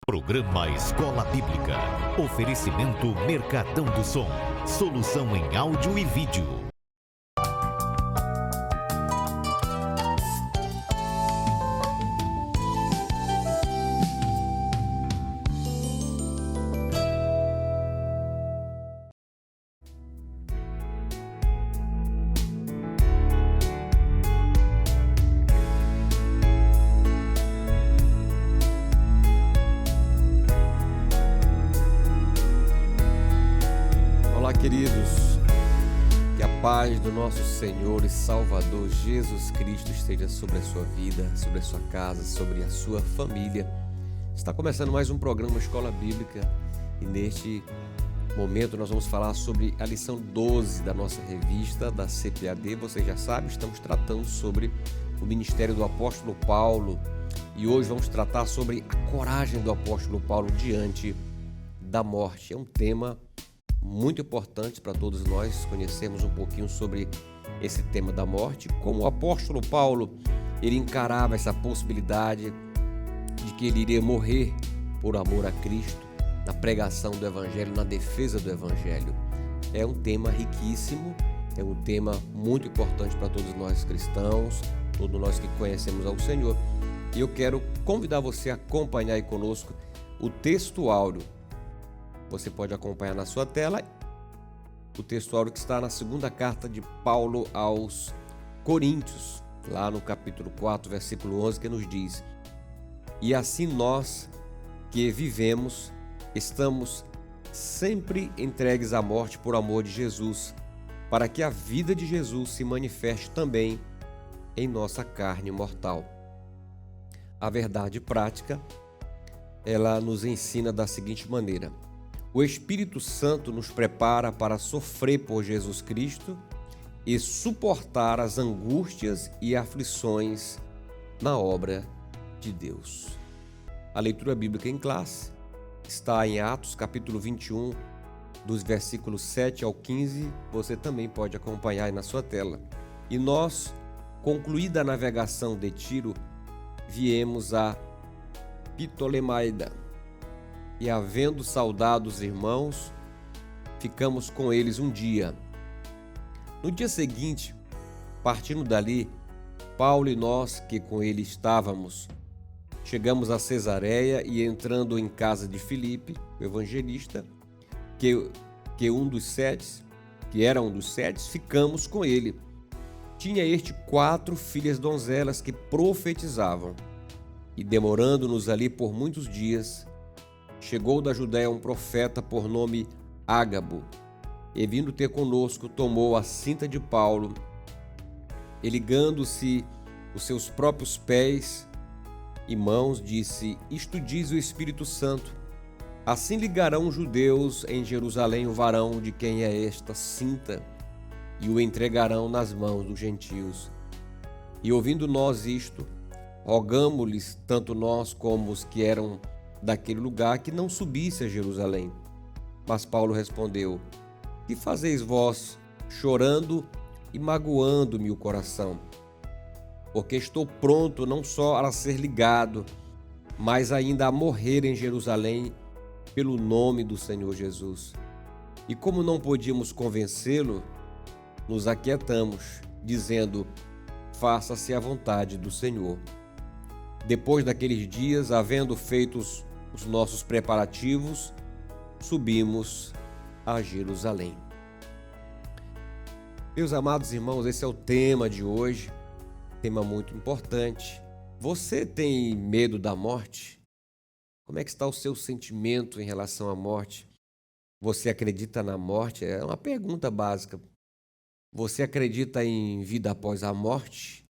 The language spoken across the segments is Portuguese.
Programa Escola Bíblica. Oferecimento Mercadão do Som. Solução em áudio e vídeo. Queridos, que a paz do nosso Senhor e Salvador Jesus Cristo esteja sobre a sua vida, sobre a sua casa, sobre a sua família. Está começando mais um programa Escola Bíblica e neste momento nós vamos falar sobre a lição 12 da nossa revista da CPAD. Você já sabe, estamos tratando sobre o ministério do apóstolo Paulo e hoje vamos tratar sobre a coragem do apóstolo Paulo diante da morte. É um tema muito importante para todos nós conhecermos um pouquinho sobre esse tema da morte, como o apóstolo Paulo ele encarava essa possibilidade de que ele iria morrer por amor a Cristo, na pregação do Evangelho, na defesa do Evangelho. É um tema riquíssimo, é um tema muito importante para todos nós cristãos, todos nós que conhecemos ao Senhor. E eu quero convidar você a acompanhar aí conosco o texto áureo. Você pode acompanhar na sua tela o texto áureo que está na segunda carta de Paulo aos Coríntios, lá no capítulo 4, versículo 11, que nos diz: E assim nós que vivemos, estamos sempre entregues à morte por amor de Jesus, para que a vida de Jesus se manifeste também em nossa carne mortal. A verdade prática, ela nos ensina da seguinte maneira: o Espírito Santo nos prepara para sofrer por Jesus Cristo e suportar as angústias e aflições na obra de Deus. A leitura bíblica em classe está em Atos, capítulo 21, dos versículos 7 ao 15. Você também pode acompanhar aí na sua tela. E nós, concluída a navegação de Tiro, viemos a Ptolemaida. E havendo saudado os irmãos, ficamos com eles um dia. No dia seguinte, partindo dali, Paulo e nós que com ele estávamos, chegamos a Cesareia e entrando em casa de Filipe, o evangelista, que era um dos sete, ficamos com ele. Tinha este 4 filhas donzelas que profetizavam. E demorando-nos ali por muitos dias, chegou da Judéia um profeta por nome Ágabo, e vindo ter conosco, tomou a cinta de Paulo, e ligando-se os seus próprios pés e mãos, disse: Isto diz o Espírito Santo, assim ligarão os judeus em Jerusalém o varão de quem é esta cinta, e o entregarão nas mãos dos gentios. E ouvindo nós isto, rogamo-lhes, tanto nós como os que eram daquele lugar, que não subisse a Jerusalém. Mas Paulo respondeu: Que fazeis vós, chorando e magoando-me o coração? Porque estou pronto não só a ser ligado, mas ainda a morrer em Jerusalém pelo nome do Senhor Jesus. E como não podíamos convencê-lo, nos aquietamos, dizendo: Faça-se a vontade do Senhor. Depois daqueles dias, havendo feito os nossos preparativos, subimos a Jerusalém. Meus amados irmãos, esse é o tema de hoje, tema muito importante. Você tem medo da morte? Como é que está o seu sentimento em relação à morte? Você acredita na morte? É uma pergunta básica. Você acredita em vida após a morte?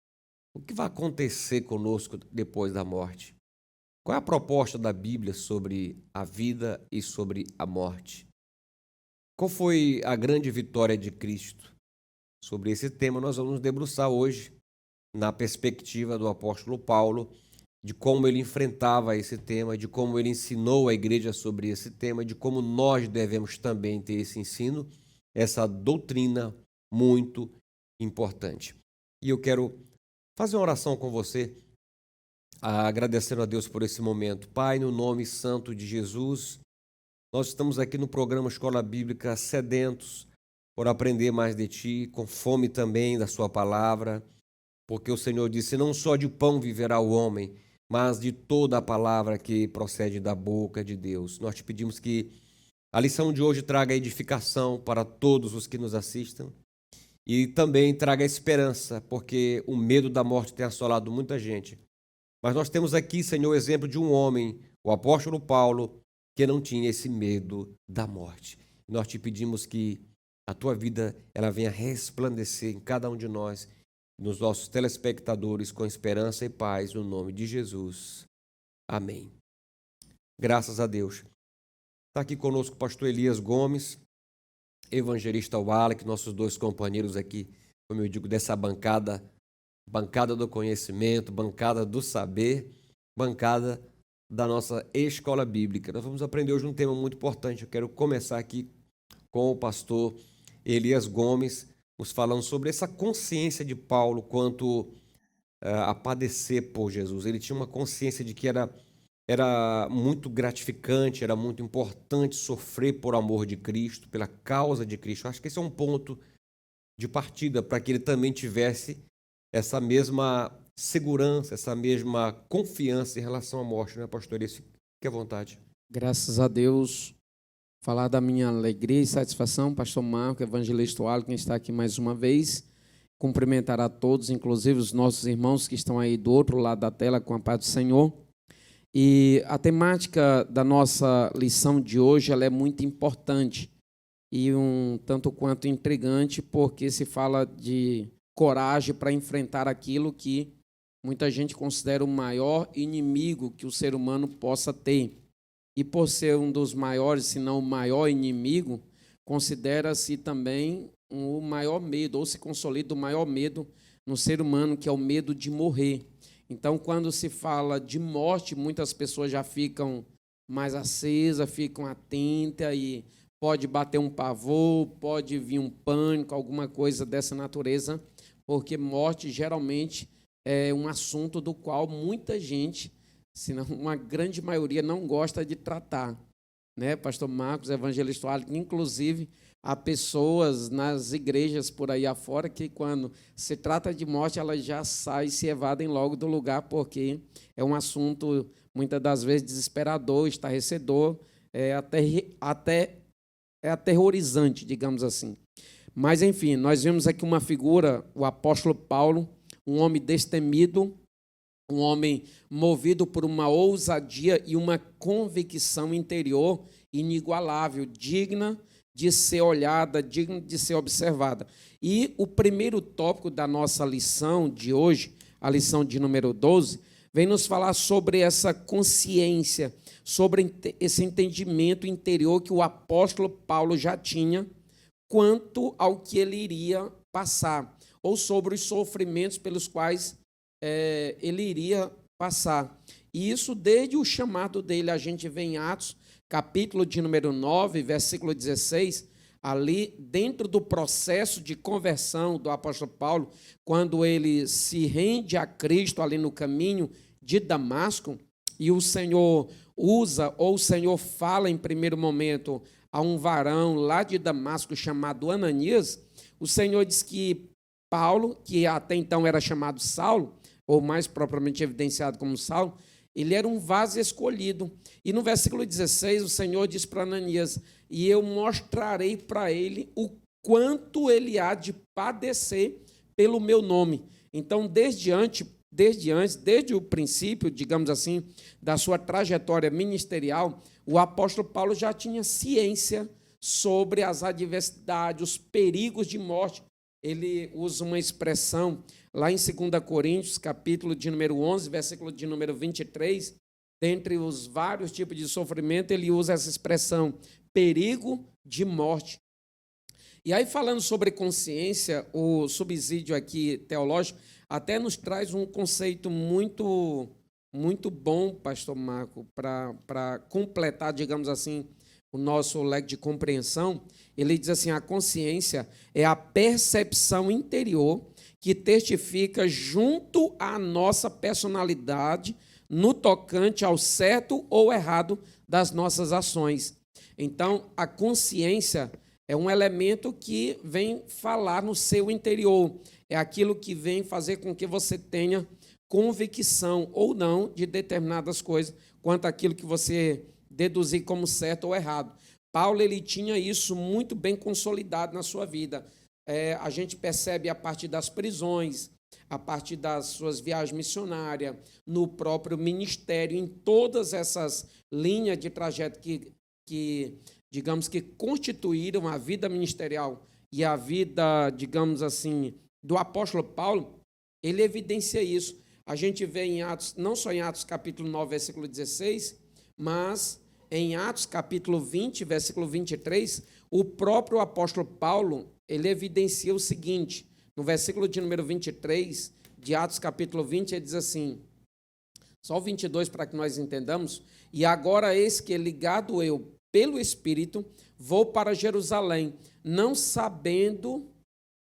O que vai acontecer conosco depois da morte? Qual é a proposta da Bíblia sobre a vida e sobre a morte? Qual foi a grande vitória de Cristo? Sobre esse tema nós vamos nos debruçar hoje, na perspectiva do apóstolo Paulo, de como ele enfrentava esse tema, de como ele ensinou a igreja sobre esse tema, de como nós devemos também ter esse ensino, essa doutrina muito importante. E eu quero fazer uma oração com você agradecendo a Deus por esse momento. Pai, no nome santo de Jesus, nós estamos aqui no programa Escola Bíblica sedentos por aprender mais de Ti, com fome também da Sua palavra, porque o Senhor disse, não só de pão viverá o homem, mas de toda a palavra que procede da boca de Deus. Nós te pedimos que a lição de hoje traga edificação para todos os que nos assistam e também traga esperança, porque o medo da morte tem assolado muita gente. Mas nós temos aqui, Senhor, o exemplo de um homem, o apóstolo Paulo, que não tinha esse medo da morte. Nós te pedimos que a tua vida ela venha resplandecer em cada um de nós, nos nossos telespectadores, com esperança e paz, no nome de Jesus. Amém. Graças a Deus. Está aqui conosco o pastor Elias Gomes, evangelista Wallach, nossos dois companheiros aqui, como eu digo, dessa bancada do conhecimento, bancada do saber, bancada da nossa escola bíblica. Nós vamos aprender hoje um tema muito importante. Eu quero começar aqui com o pastor Elias Gomes, nos falando sobre essa consciência de Paulo quanto a padecer por Jesus. Ele tinha uma consciência de que era muito gratificante, era muito importante sofrer por amor de Cristo, pela causa de Cristo. Eu acho que esse é um ponto de partida para que ele também tivesse essa mesma segurança, essa mesma confiança em relação à morte, né, pastor? Fique à vontade. Graças a Deus, falar da minha alegria e satisfação, pastor Marco, evangelista Wallach, quem está aqui mais uma vez, cumprimentar a todos, inclusive os nossos irmãos que estão aí do outro lado da tela, com a paz do Senhor. E a temática da nossa lição de hoje ela é muito importante e um tanto quanto intrigante, porque se fala de coragem para enfrentar aquilo que muita gente considera o maior inimigo que o ser humano possa ter. E por ser um dos maiores, se não o maior inimigo, considera-se também o maior medo, ou se consolida o maior medo no ser humano, que é o medo de morrer. Então, quando se fala de morte, muitas pessoas já ficam mais acesas, ficam atentas e pode bater um pavor, pode vir um pânico, alguma coisa dessa natureza, porque morte geralmente é um assunto do qual muita gente, se não uma grande maioria, não gosta de tratar, né? Pastor Marcos, evangelista Wallach, inclusive há pessoas nas igrejas por aí afora que quando se trata de morte, elas já saem e se evadem logo do lugar, porque é um assunto muitas das vezes desesperador, estarrecedor, até aterrorizante, digamos assim. Mas, enfim, nós vemos aqui uma figura, o apóstolo Paulo, um homem destemido, um homem movido por uma ousadia e uma convicção interior inigualável, digna de ser olhada, digna de ser observada. E o primeiro tópico da nossa lição de hoje, a lição de número 12, vem nos falar sobre essa consciência, sobre esse entendimento interior que o apóstolo Paulo já tinha quanto ao que ele iria passar, ou sobre os sofrimentos pelos quais ele iria passar. E isso desde o chamado dele, a gente vê em Atos, capítulo de número 9, versículo 16, ali dentro do processo de conversão do apóstolo Paulo, quando ele se rende a Cristo ali no caminho de Damasco, e o Senhor usa, ou o Senhor fala em primeiro momento a um varão lá de Damasco chamado Ananias, o Senhor diz que Paulo, que até então era chamado Saulo, ou mais propriamente evidenciado como Saulo, ele era um vaso escolhido. E no versículo 16, o Senhor diz para Ananias, e eu mostrarei para ele o quanto ele há de padecer pelo meu nome. Então, desde o princípio, digamos assim, da sua trajetória ministerial, o apóstolo Paulo já tinha ciência sobre as adversidades, os perigos de morte. Ele usa uma expressão lá em 2 Coríntios, capítulo de número 11, versículo de número 23, dentre os vários tipos de sofrimento, ele usa essa expressão, perigo de morte. E aí, falando sobre consciência, o subsídio aqui teológico até nos traz um conceito muito bom, pastor Marco, para completar, digamos assim, o nosso leque de compreensão. Ele diz assim, a consciência é a percepção interior que testifica junto à nossa personalidade no tocante ao certo ou errado das nossas ações. Então, a consciência é um elemento que vem falar no seu interior, é aquilo que vem fazer com que você tenha convicção ou não de determinadas coisas, quanto àquilo que você deduzir como certo ou errado. Paulo, ele tinha isso muito bem consolidado na sua vida. A gente percebe a partir das prisões, a partir das suas viagens missionárias, no próprio ministério, em todas essas linhas de trajeto que digamos que constituíram a vida ministerial e a vida, digamos assim, do apóstolo Paulo, ele evidencia isso. A gente vê em Atos, não só em Atos capítulo 9, versículo 16, mas em Atos capítulo 20, versículo 23, o próprio apóstolo Paulo, ele evidencia o seguinte, no versículo de número 23, de Atos capítulo 20, ele diz assim, só o 22 para que nós entendamos, e agora eis que, ligado eu pelo Espírito, vou para Jerusalém, não sabendo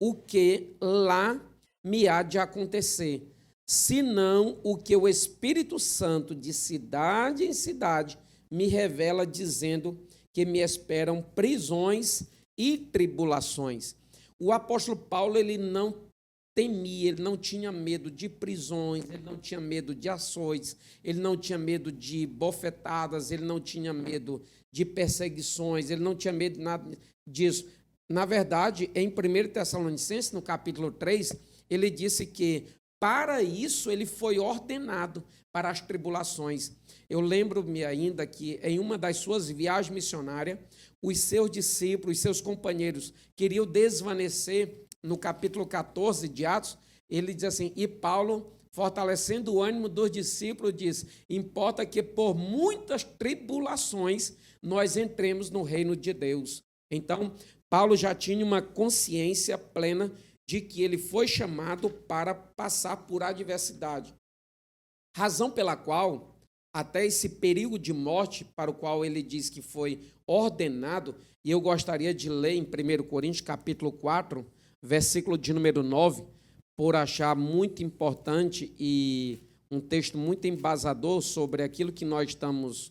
o que lá me há de acontecer, senão o que o Espírito Santo de cidade em cidade me revela, dizendo que me esperam prisões e tribulações. O apóstolo Paulo, ele não temia, ele não tinha medo de prisões, ele não tinha medo de açoites, ele não tinha medo de bofetadas, ele não tinha medo de perseguições, ele não tinha medo de nada disso. Na verdade, em 1 Tessalonicenses, no capítulo 3, ele disse que para isso ele foi ordenado para as tribulações. Eu lembro-me ainda que em uma das suas viagens missionárias, os seus discípulos, os seus companheiros queriam desvanecer, no capítulo 14 de Atos, ele diz assim, e Paulo, fortalecendo o ânimo dos discípulos, diz, importa que por muitas tribulações nós entremos no reino de Deus. Então, Paulo já tinha uma consciência plena de que ele foi chamado para passar por adversidade. Razão pela qual, até esse período de morte para o qual ele diz que foi ordenado, e eu gostaria de ler em 1 Coríntios, capítulo 4, versículo de número 9, por achar muito importante e um texto muito embasador sobre aquilo que nós estamos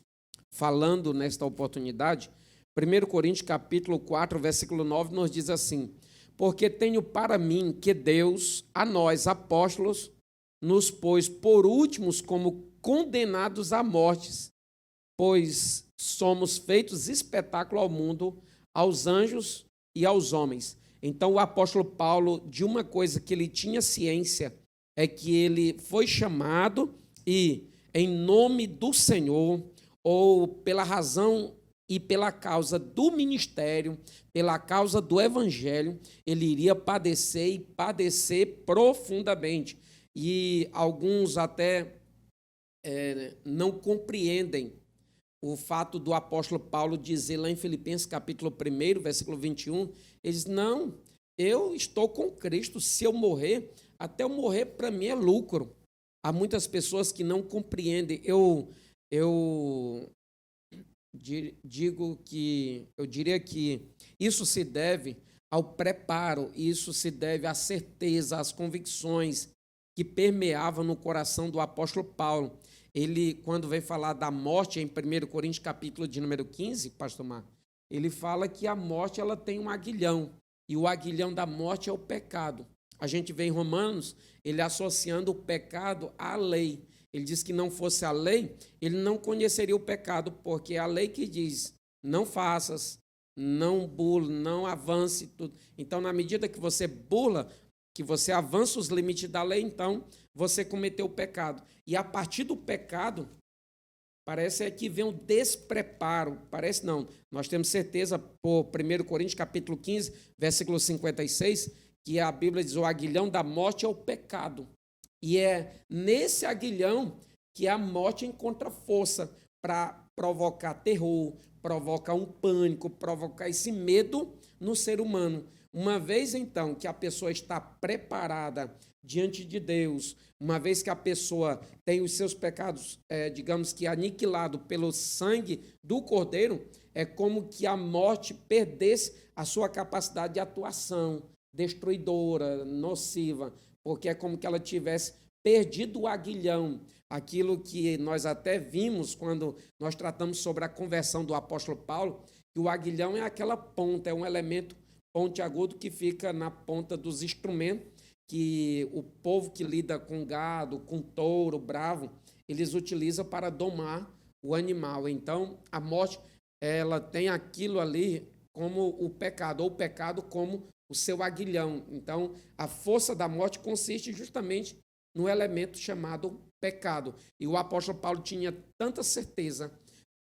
falando nesta oportunidade. 1 Coríntios, capítulo 4, versículo 9, nos diz assim, porque tenho para mim que Deus, a nós, apóstolos, nos pôs por últimos como condenados à morte, pois somos feitos espetáculo ao mundo, aos anjos e aos homens. Então, o apóstolo Paulo, de uma coisa que ele tinha ciência, é que ele foi chamado e, em nome do Senhor, ou pela razão e pela causa do ministério, pela causa do evangelho, ele iria padecer e padecer profundamente. E alguns até não compreendem o fato do apóstolo Paulo dizer lá em Filipenses capítulo 1, versículo 21, ele diz, não, eu estou com Cristo, se eu morrer, até eu morrer para mim é lucro. Há muitas pessoas que não compreendem. Eu diria que isso se deve ao preparo, isso se deve à certeza, às convicções que permeavam no coração do apóstolo Paulo. Ele, quando vem falar da morte, em 1 Coríntios, capítulo de número 15, pastor Marco, ele fala que a morte ela tem um aguilhão, e o aguilhão da morte é o pecado. A gente vê em Romanos, ele associando o pecado à lei. Ele diz que não fosse a lei, ele não conheceria o pecado, porque é a lei que diz, não faças, não burle, não avance. Tudo. Então, na medida que você burla, que você avança os limites da lei, então você cometeu o pecado. E a partir do pecado, parece que vem um despreparo. Parece não. Nós temos certeza, por 1 Coríntios, capítulo 15, versículo 56, que a Bíblia diz, o aguilhão da morte é o pecado. E é nesse aguilhão que a morte encontra força para provocar terror, provocar um pânico, provocar esse medo no ser humano. Uma vez, então, que a pessoa está preparada diante de Deus, uma vez que a pessoa tem os seus pecados, digamos que aniquilado pelo sangue do Cordeiro, é como que a morte perdesse a sua capacidade de atuação destruidora, nociva. porque é como que ela tivesse perdido o aguilhão. Aquilo que nós até vimos quando nós tratamos sobre a conversão do apóstolo Paulo, que o aguilhão é aquela ponta, é um elemento pontiagudo que fica na ponta dos instrumentos, que o povo que lida com gado, com touro, bravo, eles utilizam para domar o animal. Então, a morte, ela tem aquilo ali como o pecado, ou o pecado como o seu aguilhão. Então, a força da morte consiste justamente no elemento chamado pecado. E o apóstolo Paulo tinha tanta certeza,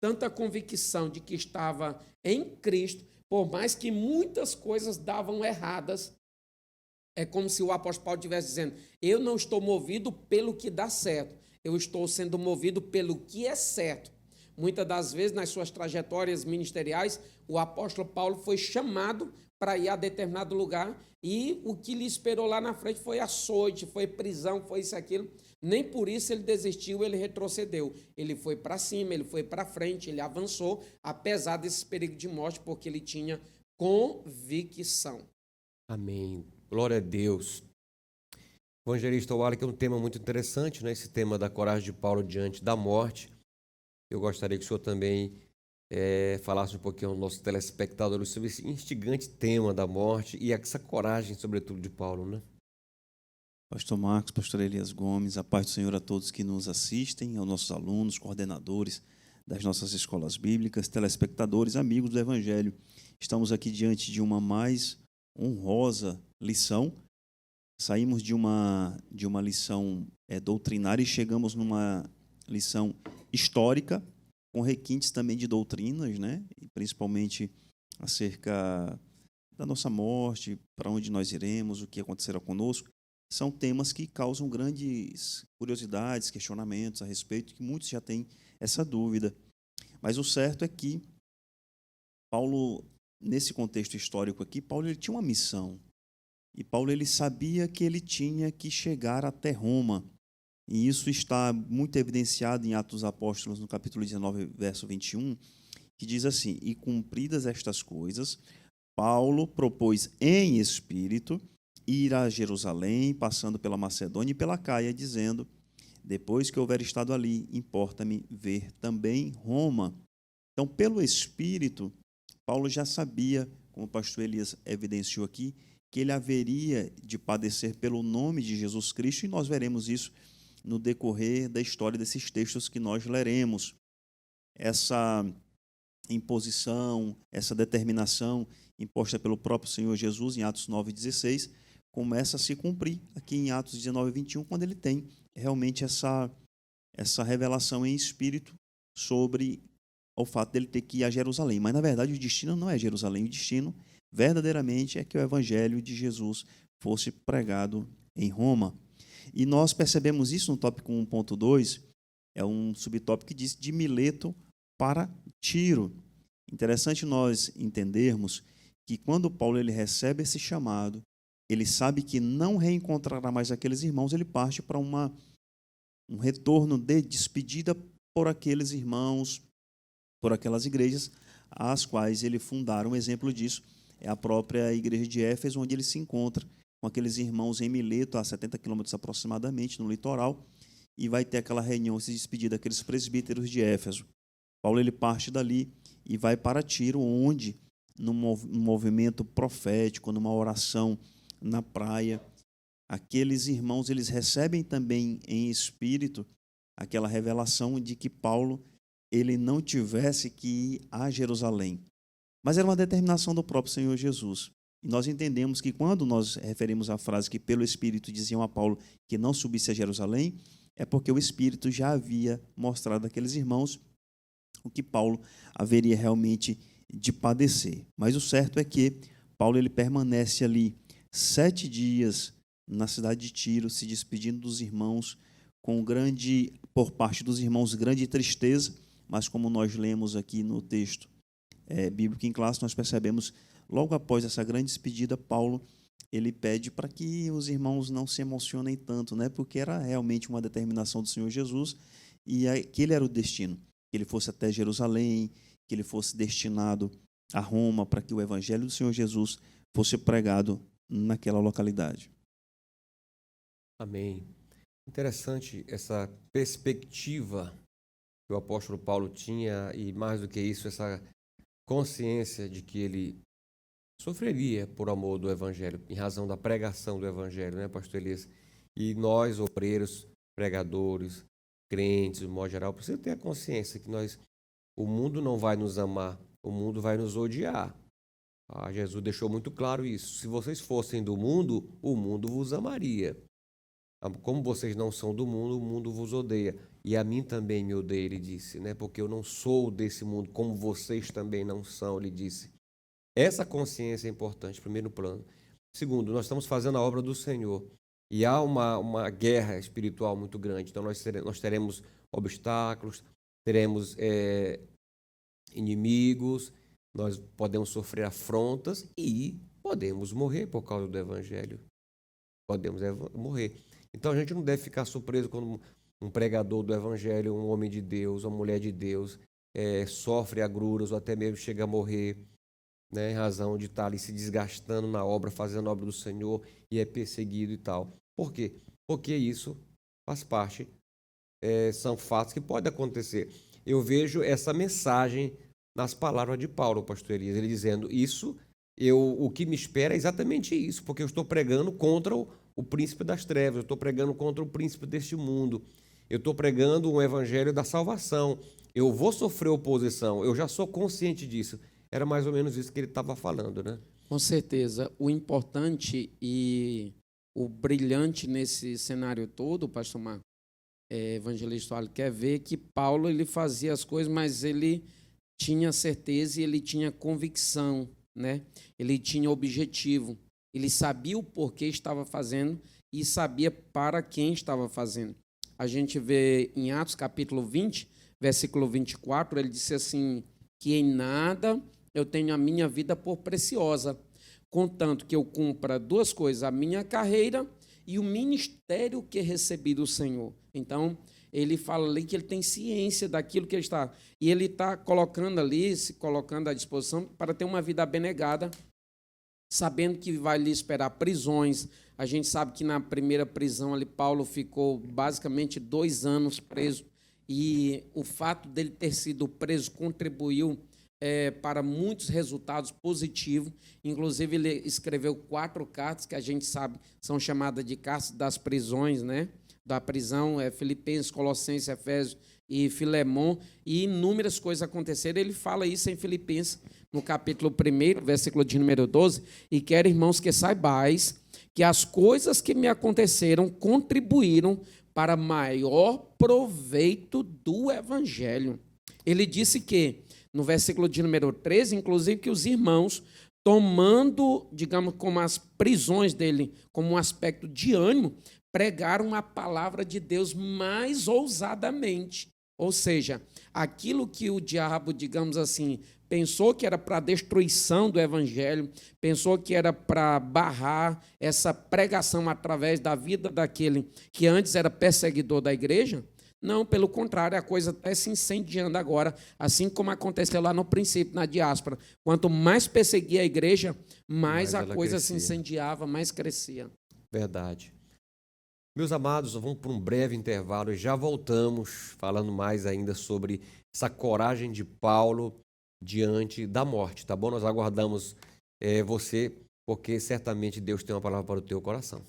tanta convicção de que estava em Cristo, por mais que muitas coisas davam erradas. É como se o apóstolo Paulo estivesse dizendo: eu não estou movido pelo que dá certo, eu estou sendo movido pelo que é certo. Muitas das vezes, nas suas trajetórias ministeriais, o apóstolo Paulo foi chamado para ir a determinado lugar e o que lhe esperou lá na frente foi açoite, foi prisão, foi isso, aquilo. Nem por isso ele desistiu, ele retrocedeu. Ele foi para cima, ele foi para frente, ele avançou, apesar desse perigo de morte, porque ele tinha convicção. Amém. Glória a Deus. Evangelista Wallace, que é um tema muito interessante, né? Esse tema da coragem de Paulo diante da morte. Eu gostaria que o senhor também falasse um pouquinho aos nossos telespectadores sobre esse instigante tema da morte e essa coragem, sobretudo, de Paulo, né? Pastor Marcos, pastor Elias Gomes, a paz do Senhor a todos que nos assistem, aos nossos alunos, coordenadores das nossas escolas bíblicas, telespectadores, amigos do Evangelho. Estamos aqui diante de uma mais honrosa lição. Saímos de uma lição doutrinária e chegamos numa lição histórica, com requintes também de doutrinas, né? E principalmente acerca da nossa morte, para onde nós iremos, o que acontecerá conosco. São temas que causam grandes curiosidades, questionamentos a respeito, que muitos já têm essa dúvida. Mas o certo é que Paulo, nesse contexto histórico aqui, Paulo ele tinha uma missão. E Paulo ele sabia que ele tinha que chegar até Roma. E isso está muito evidenciado em Atos dos Apóstolos, no capítulo 19, verso 21, que diz assim: e cumpridas estas coisas, Paulo propôs em espírito ir a Jerusalém, passando pela Macedônia e pela Caia, dizendo: depois que houver estado ali, importa-me ver também Roma. Então, pelo Espírito, Paulo já sabia, como o pastor Elias evidenciou aqui, que ele haveria de padecer pelo nome de Jesus Cristo, e nós veremos isso no decorrer da história desses textos que nós leremos. Essa imposição, essa determinação imposta pelo próprio Senhor Jesus em Atos 9,16, começa a se cumprir aqui em Atos 19:21, quando ele tem realmente essa revelação em espírito sobre o fato dele ter que ir a Jerusalém. Mas, na verdade, o destino não é Jerusalém. O destino, verdadeiramente, é que o evangelho de Jesus fosse pregado em Roma. E nós percebemos isso no tópico 1.2, é um subtópico que diz de Mileto para Tiro. Interessante nós entendermos que quando Paulo ele recebe esse chamado, ele sabe que não reencontrará mais aqueles irmãos, ele parte para um retorno de despedida por aqueles irmãos, por aquelas igrejas, as quais ele fundara. Um exemplo disso é a própria igreja de Éfeso, onde ele se encontra com aqueles irmãos em Mileto, a 70 quilômetros aproximadamente, no litoral, e vai ter aquela reunião, se despedir daqueles presbíteros de Éfeso. Paulo ele parte dali e vai para Tiro, onde, num movimento profético, numa oração na praia, aqueles irmãos eles recebem também em espírito aquela revelação de que Paulo ele não tivesse que ir a Jerusalém. Mas era uma determinação do próprio Senhor Jesus. E nós entendemos que quando nós referimos a frase que pelo Espírito diziam a Paulo que não subisse a Jerusalém, é porque o Espírito já havia mostrado àqueles irmãos o que Paulo haveria realmente de padecer. Mas o certo é que Paulo ele permanece ali 7 dias na cidade de Tiro, se despedindo dos irmãos, por parte dos irmãos, grande tristeza, mas como nós lemos aqui no texto bíblico em classe, nós percebemos, logo após essa grande despedida, Paulo ele pede para que os irmãos não se emocionem tanto, né? Porque era realmente uma determinação do Senhor Jesus e aquele era o destino, que ele fosse até Jerusalém, que ele fosse destinado a Roma, para que o evangelho do Senhor Jesus fosse pregado naquela localidade. Amém. Interessante essa perspectiva que o apóstolo Paulo tinha e, mais do que isso, essa consciência de que ele sofreria por amor do Evangelho, em razão da pregação do Evangelho, né, pastor Elias? E nós, obreiros, pregadores, crentes, de modo geral, precisamos ter a consciência que o mundo não vai nos amar, o mundo vai nos odiar. Jesus deixou muito claro isso. Se vocês fossem do mundo, o mundo vos amaria. Como vocês não são do mundo, o mundo vos odeia. E a mim também me odeia, ele disse, né? Porque eu não sou desse mundo, como vocês também não são, ele disse. Essa consciência é importante, primeiro plano. Segundo, nós estamos fazendo a obra do Senhor. E há uma guerra espiritual muito grande. Então nós teremos obstáculos, teremos inimigos, nós podemos sofrer afrontas e podemos morrer por causa do Evangelho. Podemos morrer. Então a gente não deve ficar surpreso quando um pregador do Evangelho, um homem de Deus, uma mulher de Deus, sofre agruras ou até mesmo chega a morrer, né, em razão de estar ali se desgastando na obra, fazendo a obra do Senhor e é perseguido e tal. Por quê? Porque isso faz parte, são fatos que podem acontecer. Eu vejo essa mensagem nas palavras de Paulo, pastor Elias, ele dizendo o que me espera é exatamente isso, porque eu estou pregando contra o príncipe das trevas, eu estou pregando contra o príncipe deste mundo, eu estou pregando um evangelho da salvação, eu vou sofrer oposição, eu já sou consciente disso. Era mais ou menos isso que ele estava falando, né? Com certeza. O importante e o brilhante nesse cenário todo, pastor Marcos, evangelista Alho, quer ver que Paulo ele fazia as coisas, mas ele tinha certeza e ele tinha convicção, né? Ele tinha objetivo, ele sabia o porquê estava fazendo e sabia para quem estava fazendo. A gente vê em Atos capítulo 20, versículo 24, ele disse assim, que em nada eu tenho a minha vida por preciosa, contanto que eu cumpra duas coisas, a minha carreira e o ministério que recebi do Senhor. Então, ele fala ali que ele tem ciência daquilo que ele está. E ele está colocando ali, se colocando à disposição para ter uma vida abnegada, sabendo que vai lhe esperar prisões. A gente sabe que na primeira prisão ali, Paulo ficou basicamente 2 anos preso. E o fato dele ter sido preso contribuiu para muitos resultados positivos. Inclusive, ele escreveu 4 cartas que a gente sabe são chamadas de cartas das prisões, né? Da prisão, Filipenses, Colossenses, Efésios e Filemon, e inúmeras coisas aconteceram. Ele fala isso em Filipenses, no capítulo 1, versículo de número 12, e quero, irmãos, que saibais que as coisas que me aconteceram contribuíram para maior proveito do Evangelho. Ele disse que, no versículo de número 13, inclusive, que os irmãos, tomando, digamos, como as prisões dele, como um aspecto de ânimo, pregaram a palavra de Deus mais ousadamente. Ou seja, aquilo que o diabo, digamos assim, pensou que era para a destruição do Evangelho, pensou que era para barrar essa pregação através da vida daquele que antes era perseguidor da igreja. Não, pelo contrário, a coisa está se incendiando agora, assim como aconteceu lá no princípio, na diáspora. Quanto mais perseguia a igreja, mais a coisa crescia. Se incendiava, mais crescia. Verdade. Meus amados, vamos para um breve intervalo e já voltamos falando mais ainda sobre essa coragem de Paulo diante da morte, tá bom? Nós aguardamos você, porque certamente Deus tem uma palavra para o teu coração.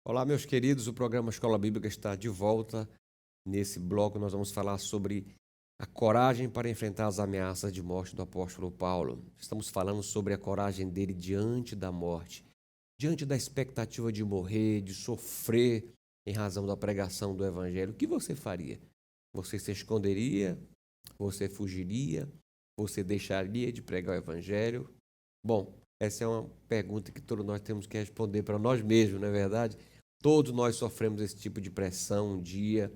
Olá, meus queridos, o programa Escola Bíblica está de volta. Nesse bloco nós vamos falar sobre a coragem para enfrentar as ameaças de morte do apóstolo Paulo. Estamos falando sobre a coragem dele diante da morte, diante da expectativa de morrer, de sofrer em razão da pregação do Evangelho. O que você faria? Você se esconderia? Você fugiria? Você deixaria de pregar o Evangelho? Bom, essa é uma pergunta que todos nós temos que responder para nós mesmos, não é verdade? Todos nós sofremos esse tipo de pressão um dia,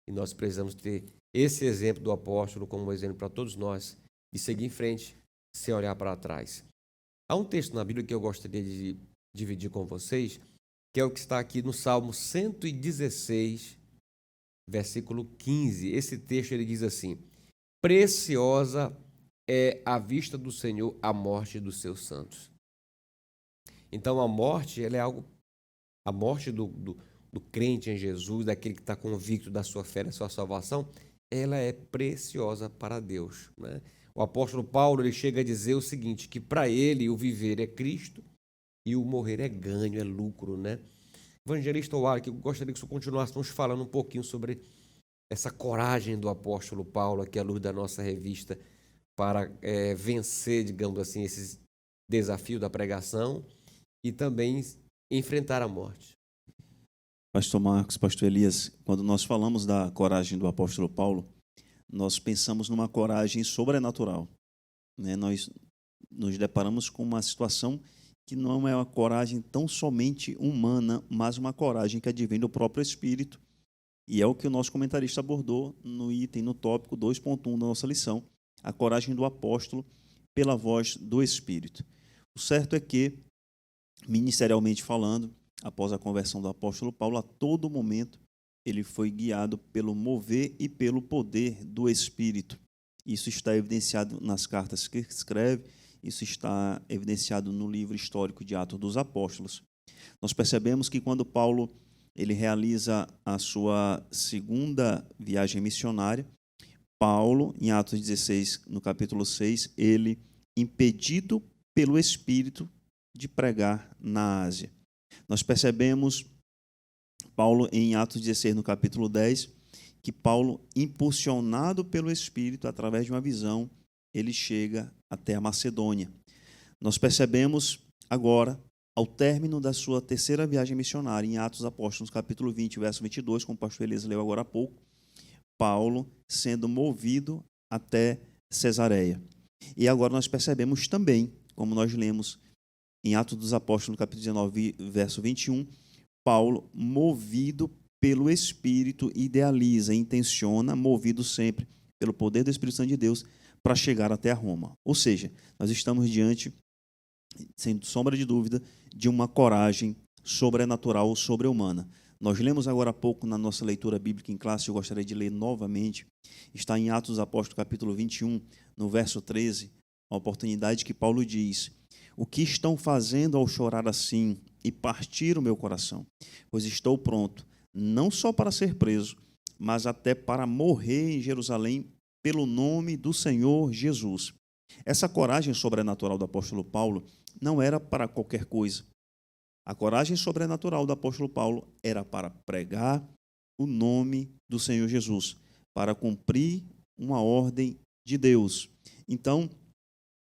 E nós precisamos ter esse exemplo do apóstolo como um exemplo para todos nós, de seguir em frente, sem olhar para trás. Há um texto na Bíblia que eu gostaria de dividir com vocês, que é o que está aqui no Salmo 116, versículo 15. Esse texto ele diz assim: preciosa é à vista do Senhor a morte dos seus santos. Então a morte, ela é algo, a morte do crente em Jesus, daquele que está convicto da sua fé, da sua salvação, ela é preciosa para Deus, né? O apóstolo Paulo ele chega a dizer o seguinte, que para ele o viver é Cristo e o morrer é ganho, é lucro, né? Evangelista Wallace, eu gostaria que você continuasse nos falando um pouquinho sobre essa coragem do apóstolo Paulo, aqui à luz da nossa revista, para vencer, digamos assim, esse desafio da pregação e também enfrentar a morte. Pastor Marcos, Pastor Elias, quando nós falamos da coragem do apóstolo Paulo, nós pensamos numa coragem sobrenatural, né? Nós nos deparamos com uma situação que não é uma coragem tão somente humana, mas uma coragem que advém do próprio Espírito, e é o que o nosso comentarista abordou no tópico 2.1 da nossa lição, a coragem do apóstolo pela voz do Espírito. O certo é que, ministerialmente falando, após a conversão do apóstolo Paulo, a todo momento ele foi guiado pelo mover e pelo poder do Espírito. Isso está evidenciado nas cartas que escreve, isso está evidenciado no livro histórico de Atos dos Apóstolos. Nós percebemos que quando Paulo ele realiza a sua segunda viagem missionária, Paulo, em Atos 16, no capítulo 6, ele, impedido pelo Espírito de pregar na Ásia. Nós percebemos Paulo, em Atos 16, no capítulo 10, que Paulo, impulsionado pelo Espírito, através de uma visão, ele chega até a Macedônia. Nós percebemos agora, ao término da sua terceira viagem missionária, em Atos Apóstolos, capítulo 20, verso 22, como o pastor Elias leu agora há pouco, Paulo sendo movido até Cesareia. E agora nós percebemos também, como nós lemos em Atos dos Apóstolos, capítulo 19, verso 21, Paulo, movido pelo Espírito, idealiza, intenciona, movido sempre pelo poder do Espírito Santo de Deus, para chegar até a Roma. Ou seja, nós estamos diante, sem sombra de dúvida, de uma coragem sobrenatural, sobre-humana. Nós lemos agora há pouco na nossa leitura bíblica em classe, eu gostaria de ler novamente, está em Atos dos Apóstolos, capítulo 21, no verso 13, a oportunidade que Paulo diz: o que estão fazendo ao chorar assim e partir o meu coração? Pois estou pronto, não só para ser preso, mas até para morrer em Jerusalém pelo nome do Senhor Jesus. Essa coragem sobrenatural do apóstolo Paulo não era para qualquer coisa. A coragem sobrenatural do apóstolo Paulo era para pregar o nome do Senhor Jesus, para cumprir uma ordem de Deus. Então,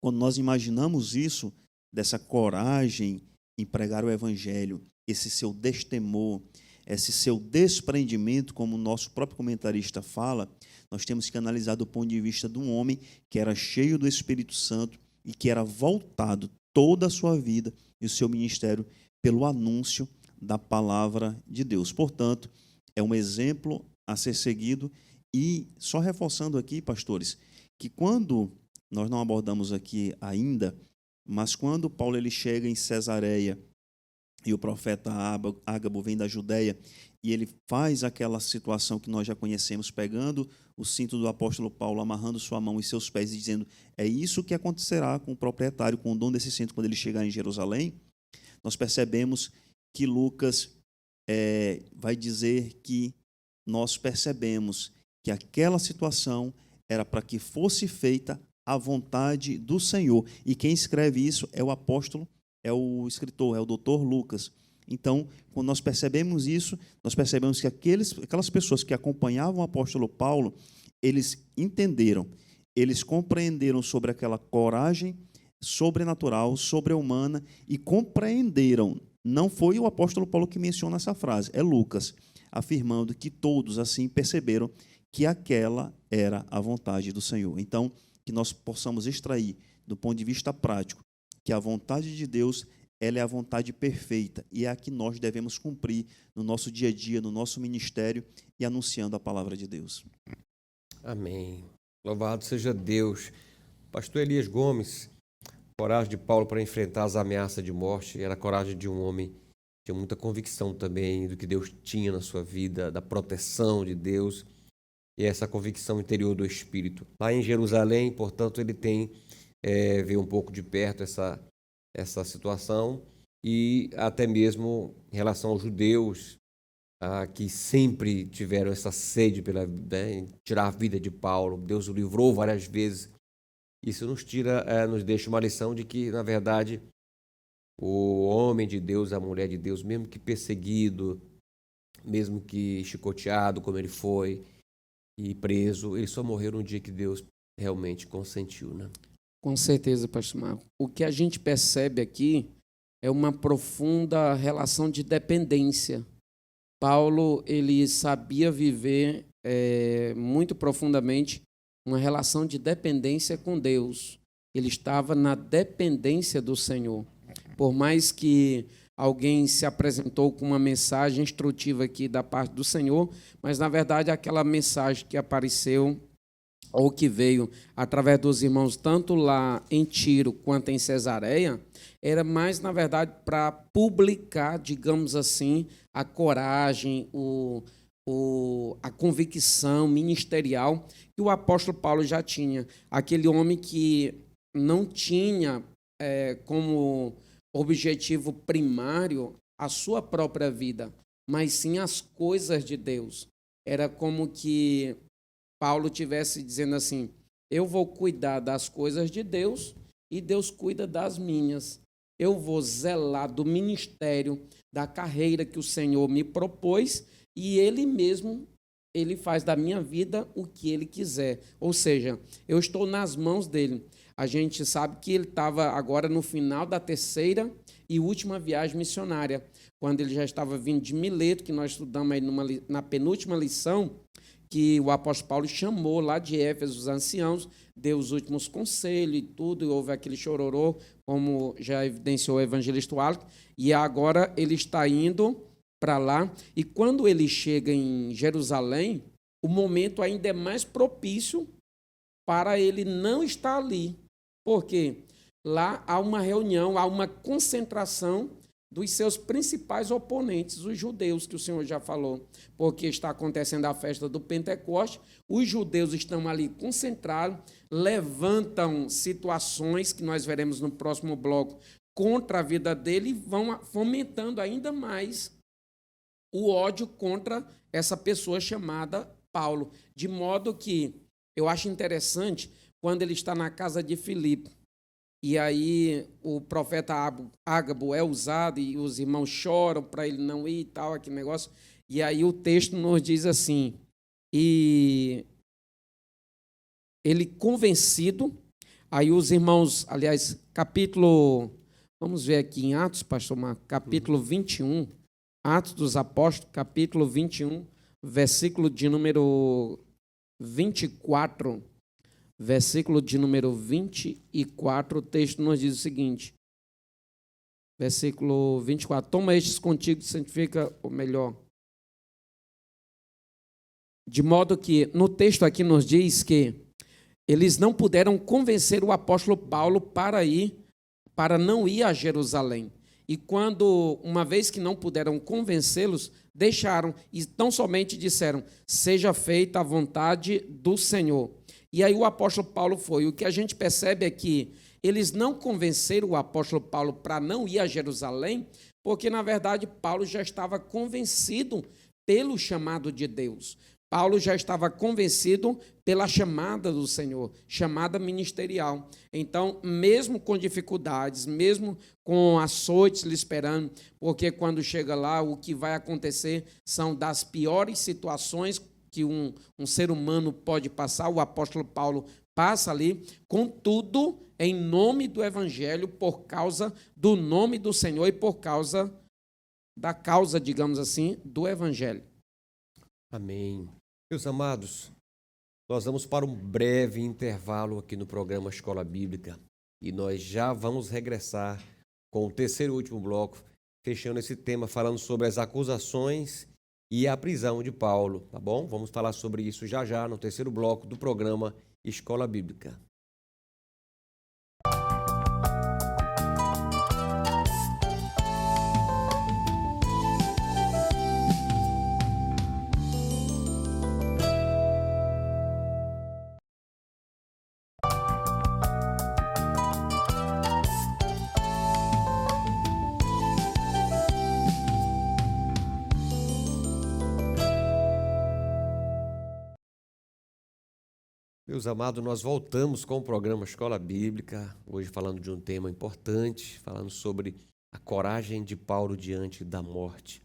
quando nós imaginamos isso, dessa coragem em pregar o Evangelho, esse seu destemor, esse seu desprendimento, como o nosso próprio comentarista fala, nós temos que analisar do ponto de vista de um homem que era cheio do Espírito Santo e que era voltado toda a sua vida e o seu ministério pelo anúncio da palavra de Deus. Portanto, é um exemplo a ser seguido. E só reforçando aqui, pastores, que quando nós não abordamos aqui ainda, mas quando Paulo ele chega em Cesareia e o profeta Ágabo vem da Judeia e ele faz aquela situação que nós já conhecemos, pegando o cinto do apóstolo Paulo, amarrando sua mão e seus pés e dizendo: é isso que acontecerá com o proprietário, com o dono desse cinto quando ele chegar em Jerusalém. Nós percebemos que Lucas vai dizer que nós percebemos que aquela situação era para que fosse feita a vontade do Senhor. E quem escreve isso é o apóstolo, é o escritor, é o doutor Lucas. Então, quando nós percebemos isso, nós percebemos que aquelas pessoas que acompanhavam o apóstolo Paulo, eles entenderam, eles compreenderam sobre aquela coragem sobrenatural, sobre-humana, e compreenderam. Não foi o apóstolo Paulo que menciona essa frase, é Lucas, afirmando que todos assim perceberam que aquela era a vontade do Senhor. Então, que nós possamos extrair, do ponto de vista prático, que a vontade de Deus ela é a vontade perfeita e é a que nós devemos cumprir no nosso dia a dia, no nosso ministério e anunciando a palavra de Deus. Amém. Louvado seja Deus. Pastor Elias Gomes, coragem de Paulo para enfrentar as ameaças de morte, era a coragem de um homem que tinha muita convicção também do que Deus tinha na sua vida, da proteção de Deus e essa convicção interior do Espírito. Lá em Jerusalém, portanto, ele tem ver um pouco de perto essa situação e até mesmo em relação aos judeus que sempre tiveram essa sede em tirar a vida de Paulo. Deus o livrou várias vezes. Isso nos deixa uma lição de que, na verdade, o homem de Deus, a mulher de Deus, mesmo que perseguido, mesmo que chicoteado como ele foi e preso, ele só morreu no dia que Deus realmente consentiu, né? Com certeza, pastor Marco. O que a gente percebe aqui é uma profunda relação de dependência. Paulo, ele sabia viver muito profundamente uma relação de dependência com Deus. Ele estava na dependência do Senhor. Por mais que alguém se apresentou com uma mensagem instrutiva aqui da parte do Senhor, mas, na verdade, aquela mensagem que apareceu ou que veio através dos irmãos, tanto lá em Tiro quanto em Cesareia, era mais, na verdade, para publicar, digamos assim, a coragem, a convicção ministerial que o apóstolo Paulo já tinha. Aquele homem que não tinha como objetivo primário a sua própria vida, mas sim as coisas de Deus. Era como que Paulo estivesse dizendo assim: eu vou cuidar das coisas de Deus e Deus cuida das minhas. Eu vou zelar do ministério, da carreira que o Senhor me propôs, e Ele mesmo, Ele faz da minha vida o que Ele quiser. Ou seja, eu estou nas mãos dEle. A gente sabe que ele estava agora no final da terceira e última viagem missionária, quando ele já estava vindo de Mileto, que nós estudamos aí na penúltima lição, que o apóstolo Paulo chamou lá de Éfeso os anciãos, deu os últimos conselhos e tudo, e houve aquele chororô, como já evidenciou o evangelista Wallace, e agora ele está indo para lá, e quando ele chega em Jerusalém, o momento ainda é mais propício para ele não estar ali, porque lá há uma reunião, há uma concentração dos seus principais oponentes, os judeus, que o Senhor já falou, porque está acontecendo a festa do Pentecoste, os judeus estão ali concentrados, levantam situações que nós veremos no próximo bloco contra a vida dele e vão fomentando ainda mais o ódio contra essa pessoa chamada Paulo, de modo que eu acho interessante quando ele está na casa de Filipe, e aí o profeta Ágabo é usado e os irmãos choram para ele não ir e tal, aquele negócio. E aí o texto nos diz assim, e ele convencido, aí os irmãos, aliás, vamos ver aqui em Atos, pastor Marco, capítulo 21, Atos dos Apóstolos, capítulo 21, versículo de número 24, versículo de número 24, o texto nos diz o seguinte, versículo 24, toma estes contigo e santifica, ou melhor, de modo que, no texto aqui nos diz que eles não puderam convencer o apóstolo Paulo para não ir a Jerusalém. E quando, uma vez que não puderam convencê-los, deixaram e tão somente disseram, seja feita a vontade do Senhor. E aí o apóstolo Paulo foi. O que a gente percebe é que eles não convenceram o apóstolo Paulo para não ir a Jerusalém, porque, na verdade, Paulo já estava convencido pelo chamado de Deus. Paulo já estava convencido pela chamada do Senhor, chamada ministerial. Então, mesmo com dificuldades, mesmo com açoites lhe esperando, porque quando chega lá, o que vai acontecer são das piores situações que um ser humano pode passar, o apóstolo Paulo passa ali, contudo, em nome do Evangelho, por causa do nome do Senhor e por causa da causa, digamos assim, do Evangelho. Amém. Meus amados, nós vamos para um breve intervalo aqui no programa Escola Bíblica e nós já vamos regressar com o terceiro e último bloco, fechando esse tema, falando sobre as acusações e a prisão de Paulo, tá bom? Vamos falar sobre isso já já no terceiro bloco do programa Escola Bíblica. Meus amados, nós voltamos com o programa Escola Bíblica, hoje falando de um tema importante, falando sobre a coragem de Paulo diante da morte.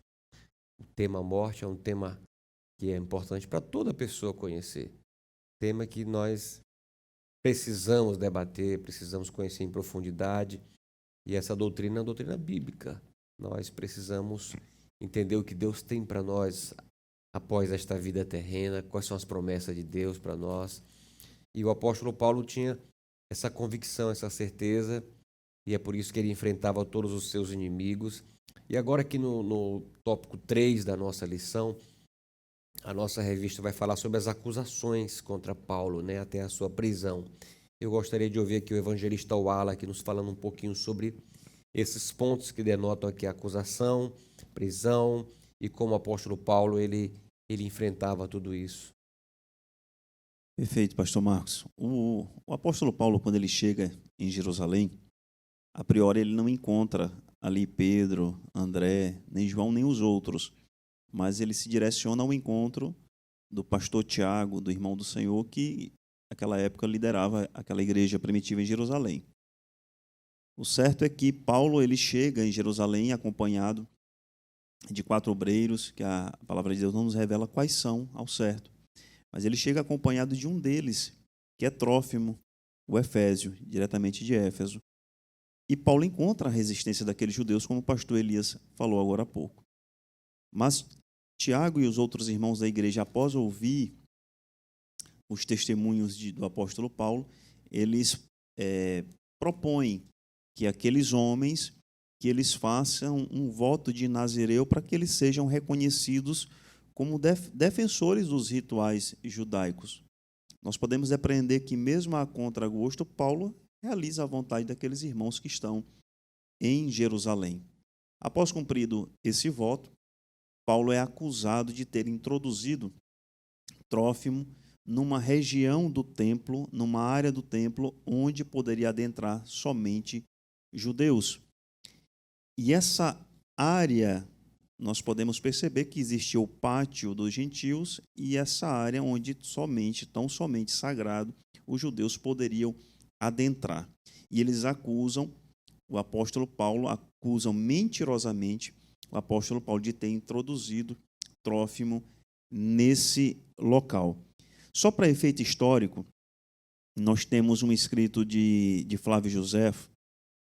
O tema morte é um tema que é importante para toda pessoa conhecer, tema que nós precisamos debater, precisamos conhecer em profundidade, e essa doutrina é uma doutrina bíblica. Nós precisamos entender o que Deus tem para nós após esta vida terrena, quais são as promessas de Deus para nós. E o apóstolo Paulo tinha essa convicção, essa certeza, e é por isso que ele enfrentava todos os seus inimigos. E agora aqui no tópico 3 da nossa lição, a nossa revista vai falar sobre as acusações contra Paulo, né, até a sua prisão. Eu gostaria de ouvir aqui o evangelista Wallace nos falando um pouquinho sobre esses pontos que denotam aqui a acusação, prisão, e como o apóstolo Paulo ele enfrentava tudo isso. Perfeito, pastor Marcos. O apóstolo Paulo, quando ele chega em Jerusalém, a priori ele não encontra ali Pedro, André, nem João, nem os outros, mas ele se direciona ao encontro do pastor Tiago, do irmão do Senhor, que naquela época liderava aquela igreja primitiva em Jerusalém. O certo é que Paulo ele chega em Jerusalém acompanhado de 4 obreiros, que a palavra de Deus não nos revela quais são ao certo. Mas ele chega acompanhado de um deles, que é Trófimo, o Efésio, diretamente de Éfeso. E Paulo encontra a resistência daqueles judeus, como o pastor Elias falou agora há pouco. Mas Tiago e os outros irmãos da igreja, após ouvir os testemunhos do apóstolo Paulo, eles propõem que aqueles homens, que eles façam um voto de Nazireu para que eles sejam reconhecidos como defensores dos rituais judaicos. Nós podemos aprender que, mesmo a contragosto, Paulo realiza a vontade daqueles irmãos que estão em Jerusalém. Após cumprido esse voto, Paulo é acusado de ter introduzido Trófimo numa região do templo, numa área do templo, onde poderia adentrar somente judeus. E essa área, nós podemos perceber que existia o pátio dos gentios e essa área onde tão somente sagrado, os judeus poderiam adentrar. E eles acusam o apóstolo Paulo, acusam mentirosamente o apóstolo Paulo de ter introduzido Trófimo nesse local. Só para efeito histórico, nós temos um escrito de Flávio Joséfo,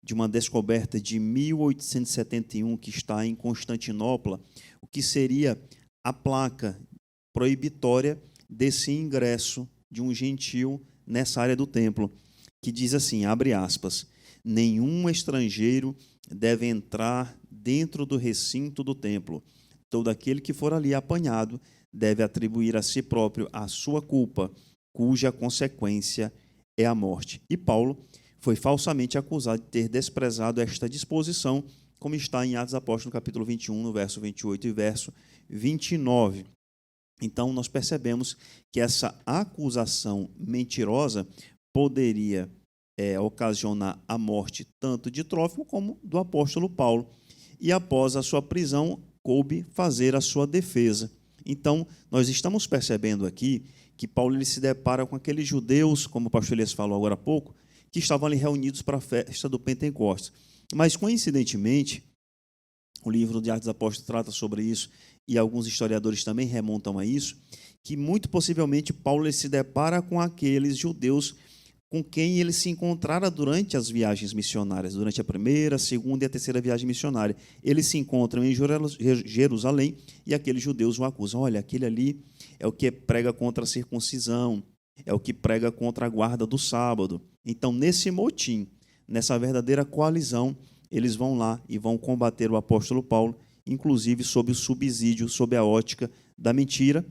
de uma descoberta de 1871, que está em Constantinopla, o que seria a placa proibitória desse ingresso de um gentio nessa área do templo, que diz assim, abre aspas, nenhum estrangeiro deve entrar dentro do recinto do templo. Todo aquele que for ali apanhado deve atribuir a si próprio a sua culpa, cuja consequência é a morte. E Paulo foi falsamente acusado de ter desprezado esta disposição, como está em Atos Apóstolos, capítulo 21, no verso 28 e verso 29. Então, nós percebemos que essa acusação mentirosa poderia ocasionar a morte tanto de Trófimo como do apóstolo Paulo. E após a sua prisão, coube fazer a sua defesa. Então, nós estamos percebendo aqui que Paulo ele se depara com aqueles judeus, como o pastor Elias falou agora há pouco, que estavam ali reunidos para a festa do Pentecostes. Mas, coincidentemente, o livro de Atos dos Apóstolos trata sobre isso, e alguns historiadores também remontam a isso, que muito possivelmente Paulo ele se depara com aqueles judeus com quem ele se encontrara durante as viagens missionárias, durante a primeira, a segunda e a terceira viagem missionária. Eles se encontram em Jerusalém e aqueles judeus o acusam. Olha, aquele ali é o que prega contra a circuncisão, é o que prega contra a guarda do sábado. Então, nesse motim, nessa verdadeira coalizão, eles vão lá e vão combater o apóstolo Paulo, inclusive sob o subsídio, sob a ótica da mentira,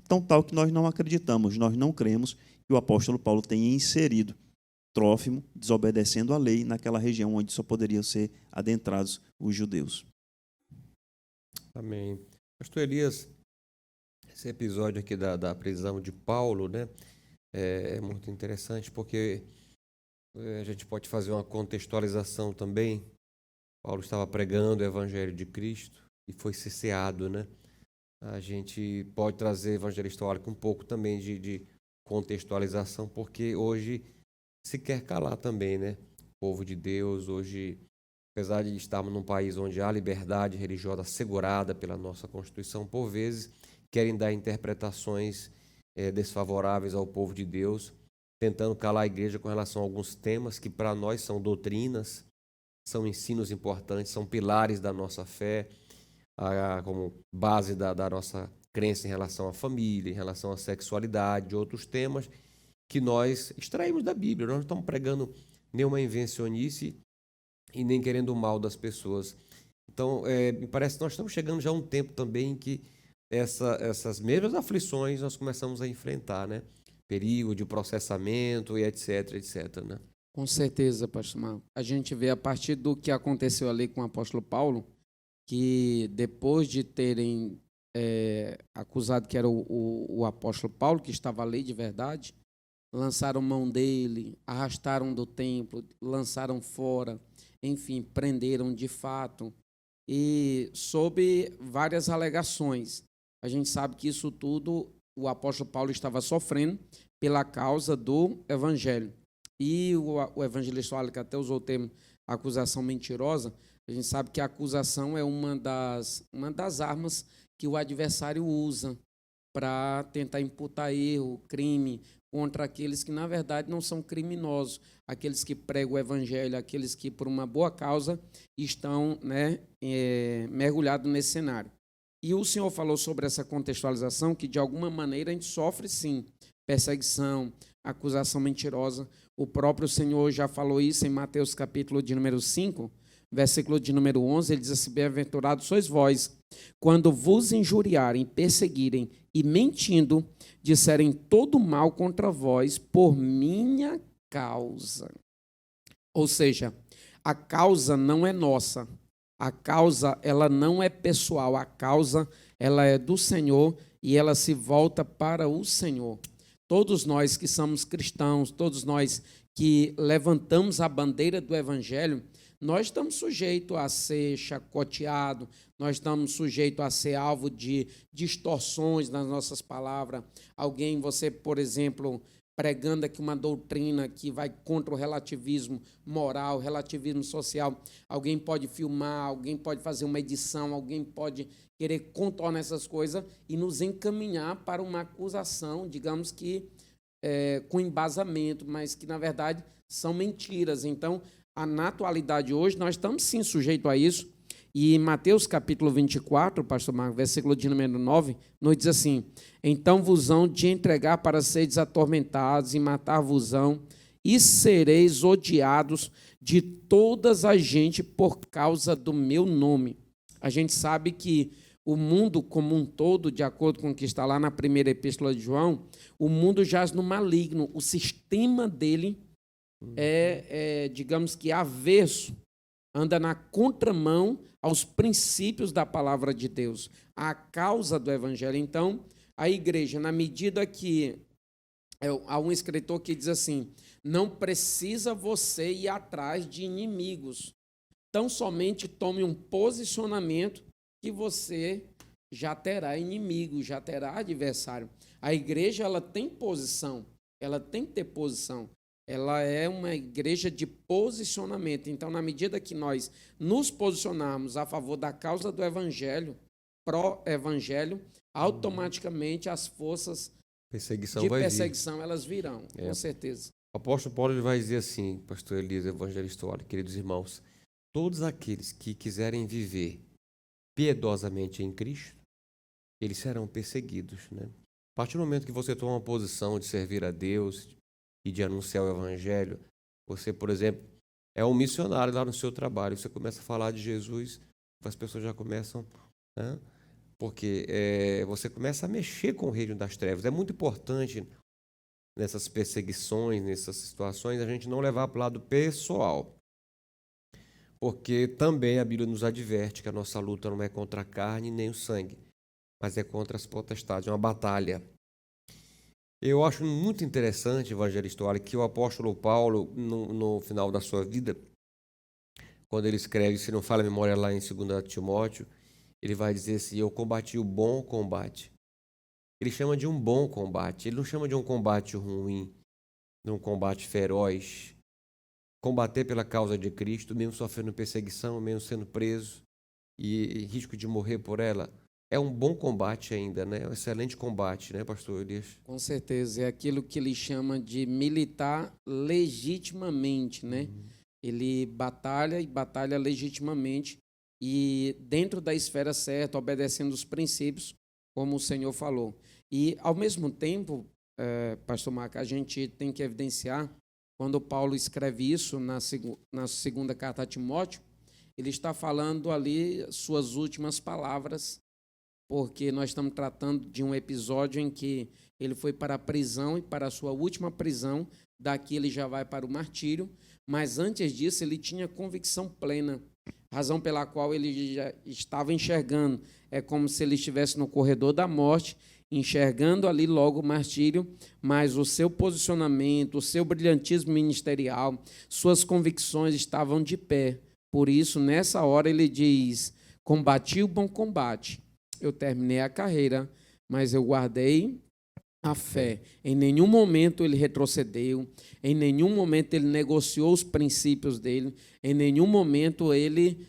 tão tal que nós não acreditamos, nós não cremos que o apóstolo Paulo tenha inserido Trófimo, desobedecendo a lei, naquela região onde só poderiam ser adentrados os judeus. Amém. Pastor Elias, esse episódio aqui da prisão de Paulo, né, é muito interessante porque a gente pode fazer uma contextualização também. Paulo estava pregando o Evangelho de Cristo e foi cerceado, né? A gente pode trazer evangelista com um pouco também de contextualização, porque hoje se quer calar também, né? O povo de Deus, hoje, apesar de estarmos num país onde há liberdade religiosa assegurada pela nossa Constituição, por vezes querem dar interpretações desfavoráveis ao povo de Deus, tentando calar a igreja com relação a alguns temas que para nós são doutrinas, são ensinos importantes, são pilares da nossa fé, como base da nossa crença em relação à família, em relação à sexualidade, outros temas que nós extraímos da Bíblia. Nós não estamos pregando nenhuma invencionice e nem querendo o mal das pessoas. Então, me parece que nós estamos chegando já a um tempo também em que essas mesmas aflições nós começamos a enfrentar, né? Perigo de processamento e etc, etc, né? Com certeza, pastor Marco. A gente vê a partir do que aconteceu ali com o apóstolo Paulo, que depois de terem acusado que era o apóstolo Paulo, que estava ali de verdade, lançaram mão dele, arrastaram do templo, lançaram fora, enfim, prenderam de fato, e sob várias alegações. A gente sabe que isso tudo o apóstolo Paulo estava sofrendo pela causa do evangelho. E o evangelista Alex até usou o termo acusação mentirosa. A gente sabe que a acusação é uma das armas que o adversário usa para tentar imputar erro, crime contra aqueles que, na verdade, não são criminosos, aqueles que pregam o evangelho, aqueles que, por uma boa causa, estão, né, mergulhados nesse cenário. E o senhor falou sobre essa contextualização, que, de alguma maneira, a gente sofre, sim, perseguição, acusação mentirosa. O próprio Senhor já falou isso em Mateus capítulo de número 5, versículo de número 11, ele diz assim: bem-aventurados sois vós, quando vos injuriarem, perseguirem e mentindo, disserem todo mal contra vós por minha causa. Ou seja, a causa não é nossa, a causa ela não é pessoal, a causa ela é do Senhor e ela se volta para o Senhor. Todos nós que somos cristãos, todos nós que levantamos a bandeira do Evangelho, nós estamos sujeitos a ser chacoteados, nós estamos sujeitos a ser alvo de distorções nas nossas palavras. Você, por exemplo, pregando aqui uma doutrina que vai contra o relativismo moral, relativismo social, alguém pode filmar, alguém pode fazer uma edição, alguém pode querer contornar essas coisas e nos encaminhar para uma acusação, digamos que com embasamento, mas que, na verdade, são mentiras. Então, na atualidade hoje, nós estamos sim sujeitos a isso. E em Mateus capítulo 24, pastor Marcos, versículo de número 9, nos diz assim: então vos hão de entregar para seres atormentados e matar-vos-ão, e sereis odiados de todas as gente por causa do meu nome. A gente sabe que o mundo como um todo, de acordo com o que está lá na primeira epístola de João, o mundo jaz no maligno, o sistema dele digamos que avesso, anda na contramão aos princípios da palavra de Deus, a causa do evangelho. Então, a igreja, na medida que há um escritor que diz assim: não precisa você ir atrás de inimigos, tão somente tome um posicionamento que você já terá inimigo, já terá adversário. A igreja, ela tem posição, ela tem que ter posição. Ela é uma igreja de posicionamento. Então, na medida que nós nos posicionarmos a favor da causa do evangelho, pró-evangelho, automaticamente as forças de perseguição elas virão, com certeza. O apóstolo Paulo ele vai dizer assim, pastor Elias, evangelista, queridos irmãos, todos aqueles que quiserem viver piedosamente em Cristo, eles serão perseguidos, né? A partir do momento que você toma uma posição de servir a Deus e de anunciar o evangelho, você, por exemplo, é um missionário lá no seu trabalho. Você começa a falar de Jesus, as pessoas já começam, né? Porque você começa a mexer com o reino das trevas. É muito importante nessas perseguições, nessas situações, a gente não levar para o lado pessoal. Porque também a Bíblia nos adverte que a nossa luta não é contra a carne nem o sangue, mas é contra as potestades, é uma batalha. Eu acho muito interessante, evangelista Wally, que o apóstolo Paulo, no final da sua vida, quando ele escreve, se não falha a memória lá em 2 Timóteo, ele vai dizer assim: eu combati o bom combate. Ele chama de um bom combate, ele não chama de um combate ruim, de um combate feroz. Combater pela causa de Cristo, mesmo sofrendo perseguição, mesmo sendo preso e risco de morrer por ela, é um bom combate ainda, né? É um excelente combate, né, pastor Elias? Com certeza, é aquilo que ele chama de militar legitimamente, né? Ele batalha e batalha legitimamente e dentro da esfera certa, obedecendo os princípios, como o Senhor falou. E, ao mesmo tempo, pastor Marco, a gente tem que evidenciar, quando Paulo escreve isso na segunda carta a Timóteo, ele está falando ali suas últimas palavras, porque nós estamos tratando de um episódio em que ele foi para a prisão e para a sua última prisão, daqui ele já vai para o martírio, mas antes disso ele tinha convicção plena, razão pela qual ele já estava enxergando, é como se ele estivesse no corredor da morte, enxergando ali logo o martírio, mas o seu posicionamento, o seu brilhantismo ministerial, suas convicções estavam de pé. Por isso, nessa hora, ele diz: combati o bom combate, eu terminei a carreira, mas eu guardei a fé. Em nenhum momento ele retrocedeu, em nenhum momento ele negociou os princípios dele, em nenhum momento ele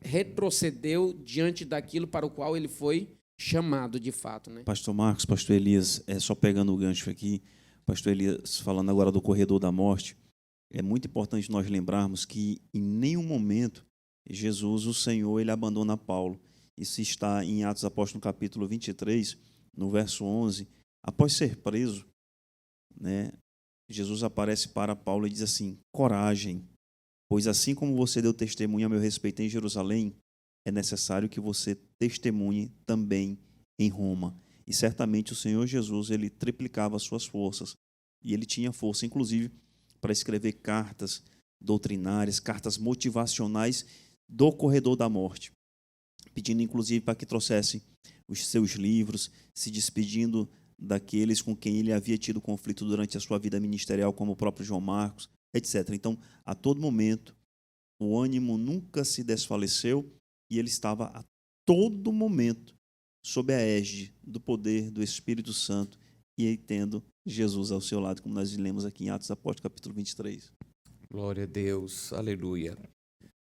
retrocedeu diante daquilo para o qual ele foi chamado de fato, né? Pastor Marcos, pastor Elias, só pegando o gancho aqui, pastor Elias falando agora do corredor da morte, é muito importante nós lembrarmos que em nenhum momento Jesus, o Senhor, ele abandona Paulo. Isso está em Atos Apóstolos, no capítulo 23, no verso 11. Após ser preso, né, Jesus aparece para Paulo e diz assim: coragem, pois assim como você deu testemunho a meu respeito em Jerusalém, é necessário que você testemunhe também em Roma. E certamente o Senhor Jesus, ele triplicava as suas forças. E ele tinha força, inclusive, para escrever cartas doutrinárias, cartas motivacionais do corredor da morte, pedindo, inclusive, para que trouxesse os seus livros, se despedindo daqueles com quem ele havia tido conflito durante a sua vida ministerial, como o próprio João Marcos, etc. Então, a todo momento, o ânimo nunca se desfaleceu, e ele estava a todo momento sob a égide do poder do Espírito Santo e aí tendo Jesus ao seu lado, como nós lemos aqui em Atos Apóstolos, capítulo 23. Glória a Deus, aleluia.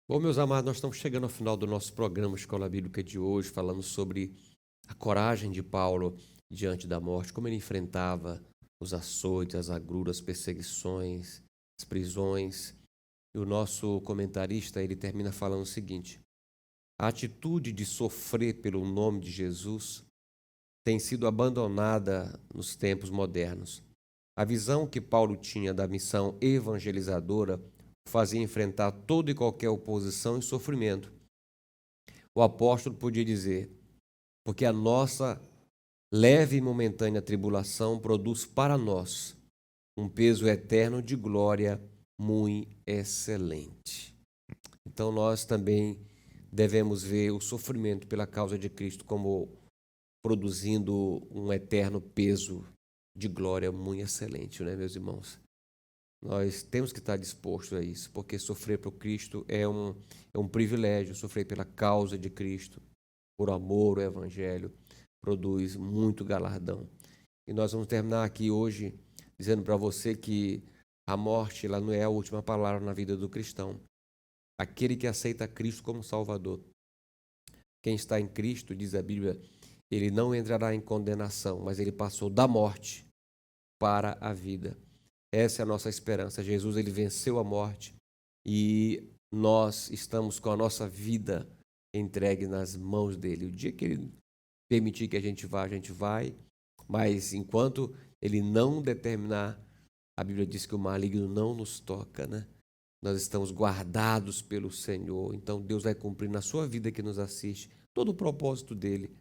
Bom, meus amados, nós estamos chegando ao final do nosso programa Escola Bíblica de hoje, falando sobre a coragem de Paulo diante da morte, como ele enfrentava os açoites, as agruras, as perseguições, as prisões. E o nosso comentarista, ele termina falando o seguinte: a atitude de sofrer pelo nome de Jesus tem sido abandonada nos tempos modernos. A visão que Paulo tinha da missão evangelizadora o fazia enfrentar toda e qualquer oposição e sofrimento. O apóstolo podia dizer: porque a nossa leve e momentânea tribulação produz para nós um peso eterno de glória muito excelente. Então nós também devemos ver o sofrimento pela causa de Cristo como produzindo um eterno peso de glória muito excelente, né, meus irmãos? Nós temos que estar dispostos a isso, porque sofrer por Cristo é um privilégio. Sofrer pela causa de Cristo, por amor ao Evangelho, produz muito galardão. E nós vamos terminar aqui hoje dizendo para você que a morte ela não é a última palavra na vida do cristão. Aquele que aceita Cristo como Salvador, quem está em Cristo, diz a Bíblia, ele não entrará em condenação, mas ele passou da morte para a vida. Essa é a nossa esperança. Jesus, ele venceu a morte e nós estamos com a nossa vida entregue nas mãos dele. O dia que ele permitir que a gente vai, mas enquanto ele não determinar, a Bíblia diz que o maligno não nos toca, né? nós estamos guardados pelo Senhor. Então Deus vai cumprir na sua vida que nos assiste todo o propósito dele.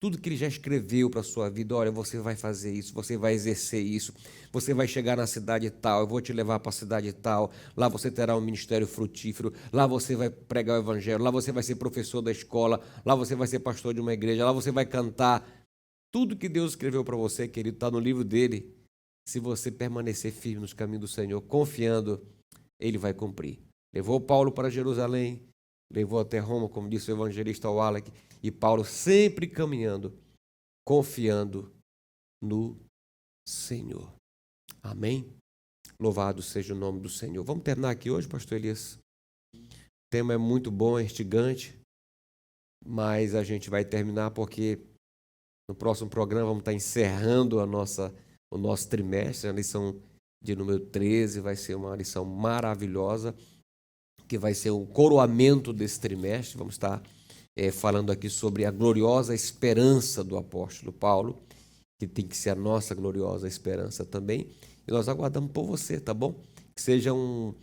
Tudo que ele já escreveu para a sua vida. Olha, você vai fazer isso, você vai exercer isso, você vai chegar na cidade tal, eu vou te levar para a cidade tal, lá você terá um ministério frutífero, lá você vai pregar o evangelho, lá você vai ser professor da escola, lá você vai ser pastor de uma igreja, lá você vai cantar. Tudo que Deus escreveu para você, querido, está no livro dele. Se você permanecer firme nos caminhos do Senhor, confiando, ele vai cumprir. Levou Paulo para Jerusalém, levou até Roma, como disse o evangelista Wallach, e Paulo sempre caminhando, confiando no Senhor. Amém? Louvado seja o nome do Senhor. Vamos terminar aqui hoje, pastor Elias? O tema é muito bom, é instigante, mas a gente vai terminar porque no próximo programa vamos estar encerrando o nosso trimestre, a lição de número 13, vai ser uma lição maravilhosa, que vai ser um coroamento desse trimestre. Vamos estar falando aqui sobre a gloriosa esperança do apóstolo Paulo, que tem que ser a nossa gloriosa esperança também. E nós aguardamos por você, tá bom? Que seja um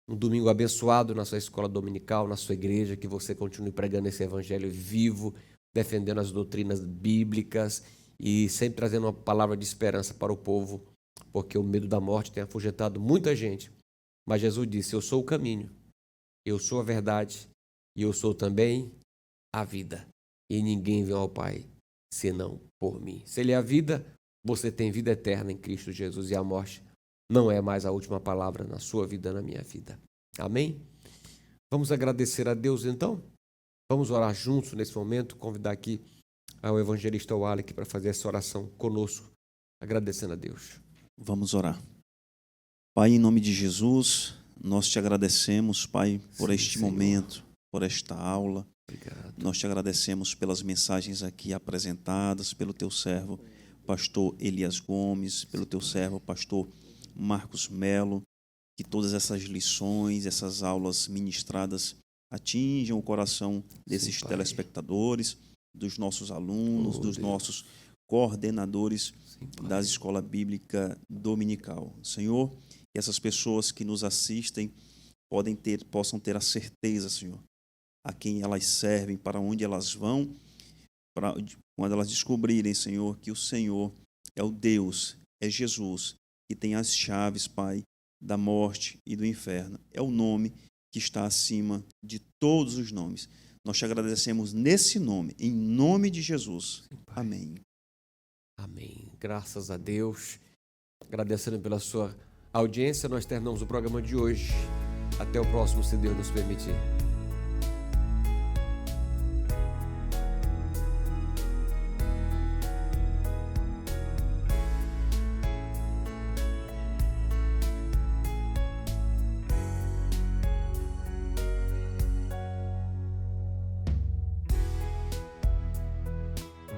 domingo abençoado na sua escola dominical, na sua igreja, que você continue pregando esse evangelho vivo, defendendo as doutrinas bíblicas e sempre trazendo uma palavra de esperança para o povo, porque o medo da morte tem afugentado muita gente. Mas Jesus disse: eu sou o caminho, eu sou a verdade e eu sou também a vida. E ninguém vem ao Pai senão por mim. Se Ele é a vida, você tem vida eterna em Cristo Jesus, e a morte não é mais a última palavra na sua vida, na minha vida. Amém? Vamos agradecer a Deus então? Vamos orar juntos nesse momento, convidar aqui ao evangelista Wallach para fazer essa oração conosco, agradecendo a Deus. Vamos orar. Pai, em nome de Jesus, nós te agradecemos, Pai, por este momento, por esta aula. Obrigado. Nós te agradecemos pelas mensagens aqui apresentadas, pelo teu servo, pastor Elias Gomes, pelo teu servo, pastor Marcos Melo, que todas essas lições, essas aulas ministradas atinjam o coração desses telespectadores, dos nossos alunos, dos nossos coordenadores da Escola Bíblica Dominical. Senhor, que essas pessoas que nos assistem possam ter a certeza, Senhor, a quem elas servem, para onde elas vão, quando elas descobrirem, Senhor, que o Senhor é o Deus, é Jesus, que tem as chaves, Pai, da morte e do inferno. É o nome que está acima de todos os nomes. Nós te agradecemos nesse nome, em nome de Jesus. Amém. Amém. Graças a Deus. Agradecendo pela sua audiência, nós terminamos o programa de hoje. Até o próximo, se Deus nos permitir.